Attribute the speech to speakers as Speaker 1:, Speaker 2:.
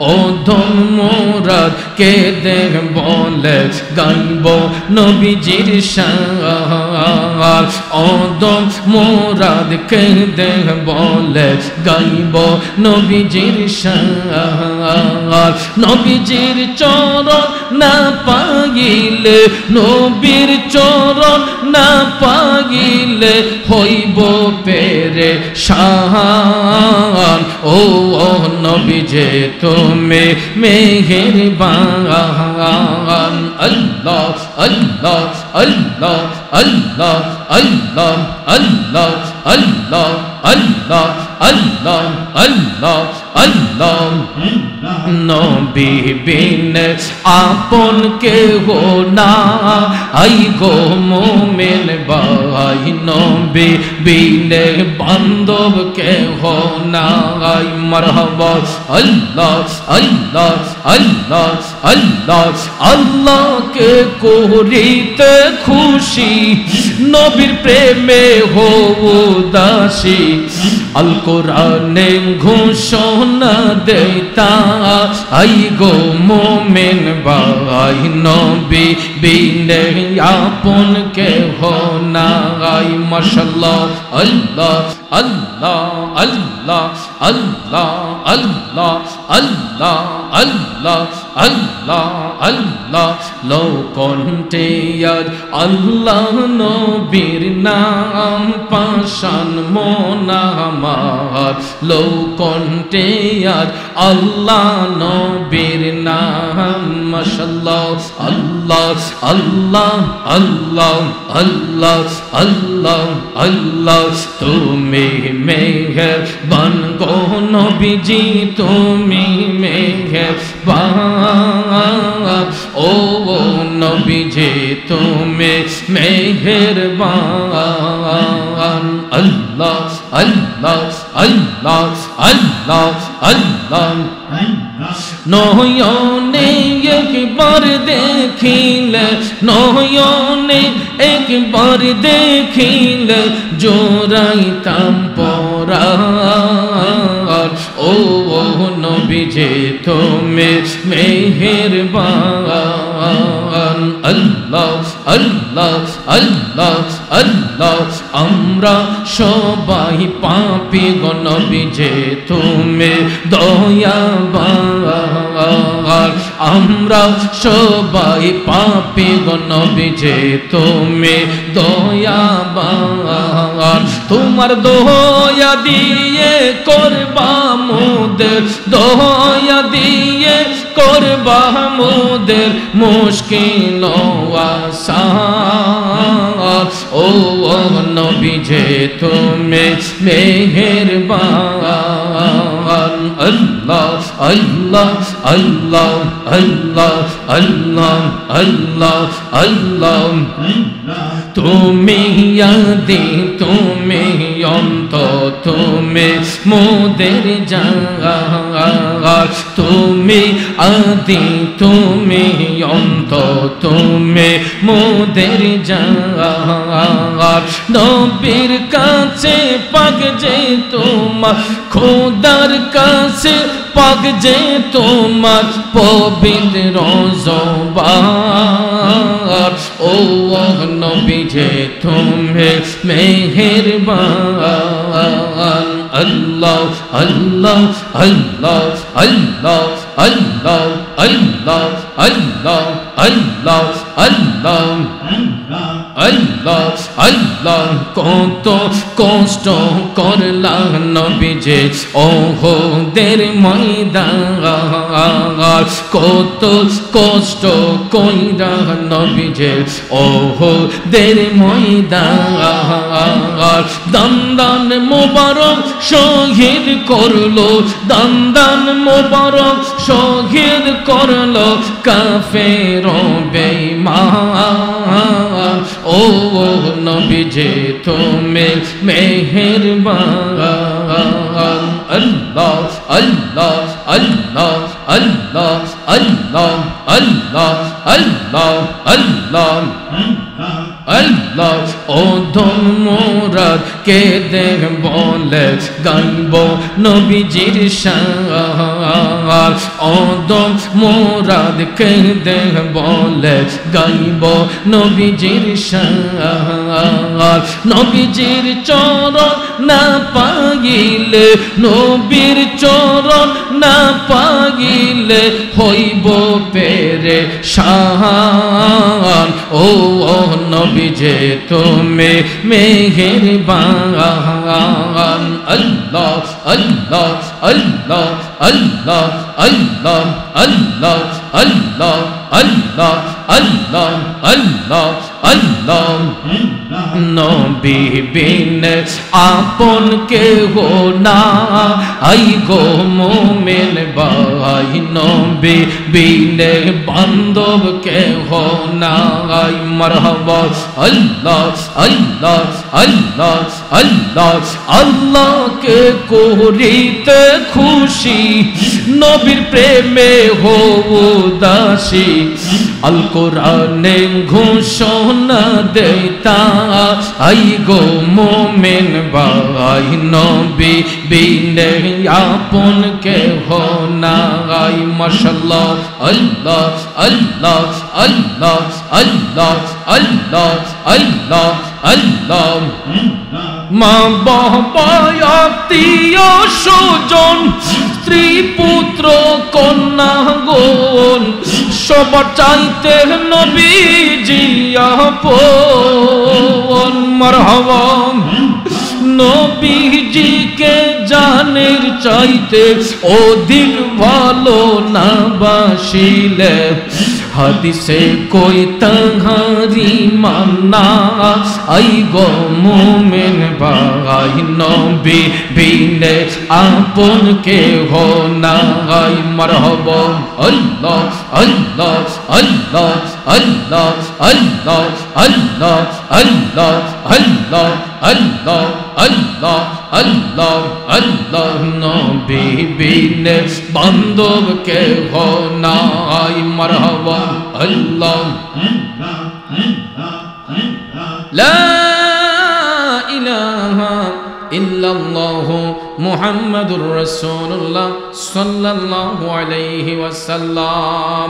Speaker 1: অধম মুরাদ কে দেখ বলে গাইব নবীজির শান অধম মুরাদ কে দেখ বলে গাইব নবীজির শান নবীজির চরণ না পাইলে নবীর চরণ না পাইলে হইব পেরেশান ও নবী যে তুমি মেহেরবান আল্লাহ আল্লাহ আল্লাহ আল্লাহ আল্লাহ আল্লাহ আল্লাহ আল্লাহ আল্লাহ আল্লাহ আল্লাহ নবী বিন আপন কেহ না আই গো মুমিন ভাই নবী বিন বান্ধব কেহ না আই মারহাবা আল্লাহ আল্লাহ আল্লাহ আল্লাহ আল্লাহকে করিতে খুশি নবীর প্রেমে হও উদাসী আল কোরআনে ঘোষণা দেতা আই গো মুমিন ভাই নবী বিনে আপন কেহ নাই মাশাআল্লাহ আল্লাহ আল্লাহ আল্লাহ আল্লাহ আল্লাহ আল্লাহ আল্লাহ আল্লাহ আল্লাহ লোকণ্ঠে আজ আল্লাহ নবীর নাম পাশান মোনামার লোকণ্ঠে আজ আল্লাহ নবীর নাম মাশাআল্লাহ আল্লাহ আল্লাহ আল্লাহ আল্লাহ আল্লাহ আল্লাহ তুমি মেহেরবান গো নবীজি তুমি মেহেরবান ও নবীজি তুমি মেহেরবান আল্লাহ আল্লাহ আল্লাহ আল্লাহ আল্লাহ নয়নে একবার দেখিলে নয়নে একবার দেখিলে জোড়াইতাম পরাণ ও নবী যে তুমি মেহেরবান আল্লাহ আল্লাহ আল্লাহ আল্লাহ আমরা সবাই পাপী গো নবী যে তুমি দয়াবান আমরা সবাই পাপী গো নবী যে তুমি দয়াবান তোমার দয়া দিয়ে করবা মোদের দয়া দিয়ে করবা মোদের মুশকিল আসান ও নবী যে তুমি মেহেরবান আল্লাহ আল্লাহ আল্লাহ আল্লাহ আল্লাহ আল্লাহ আল্লাহ তুমি আদি তুমি অন্ত তুমি মোদের জান তুমি আদি তুমি অন্ত তুমি মোদের জান নবীর কাছে পাক যে তোমার খোদার কাছে পাক যে তোমার পবিত্র জবান ও নবী যে তুমি মেহেরবান আল্লাহ আল্লাহ আল্লাহ আল্লাহ আল্লাহ আল্লাহ আল্লাহ আল্লাহ আল্লাহ আল্লাহ আল্লাহ কত কষ্ট করলা নবী যে ওহদের ময়দান কত কষ্ট কইরা নবী যে ওহদের ময়দান দন্দন মোবারক শহীদ করলো দন্দন মোবারক শহীদ করলো কাফের বেঈমান ও নবী যে তুমি মেহেরবান আল্লাহ আল্লাহ আল্লাহ আল্লাহ আল্লাহ আল্লাহ আল্লাহ আল্লাহ আল্লাহ ওদম মুরাদ কে দেখ বলে গাইব নবীজির শান ওদম মুরাদ কে দেখ বলে গাইব নবীজির শান নবীজির চরণ না পাইলে নবীর চরণ না পাইলে হইব পেরেশান ও নবী যে তুমি মেহেরবান আল্লাহ আল্লাহ আল্লাহ আল্লাহ আল্লাহ আল্লাহ আল্লাহ আল্লাহ আল্লাহ আল্লাহ আল্লাহ নবী বিন আপন কেহ না আই গো মুমিন ভাই নবী বিন বান্ধব কেহ না আই মারহাবা আল্লাহ আল্লাহ আল্লাহ আল্লাহ আল্লাহকে করিতে খুশি নবীর প্রেমে হও দাসী আল কোরআনে ঘোষণা দেতা আই গো মুমিন ভাই নবী বিনে আপন কেহ নাই মাশাআল্লাহ আল্লাহ আল্লাহ আল্লাহ আল্লাহ আল্লাহ আল্লাহ আল্লাহ মা বাবা আত্মীয় স্বজন স্ত্রী পুত্র কন্যা গণ সবার চাইতে নবীজি আপন মারহাবা নবীজিকে জানের চাইতে অধিক ভালো না বাসিলে হাদিসে কই তাহারি মান্না আই গো মুমিন ভাই নবী বিনে আপন কেহ নাই মারহাবা আল্লাহ আল্লাহ আল্লাহ আল্লাহ আল্লাহ আল্লাহ আল্লাহ আল্লাহ আল্লাহ আল্লাহ আল্লাহ আল্লাহ নবী বিনে বান্ধব কেহ নাই মারহাবা আল্লাহ লা ইলাহা ইল্লাল্লাহ মুহাম্মাদুর রাসূলুল্লাহ সাল্লাল্লাহু আলাইহি ওয়াসাল্লাম।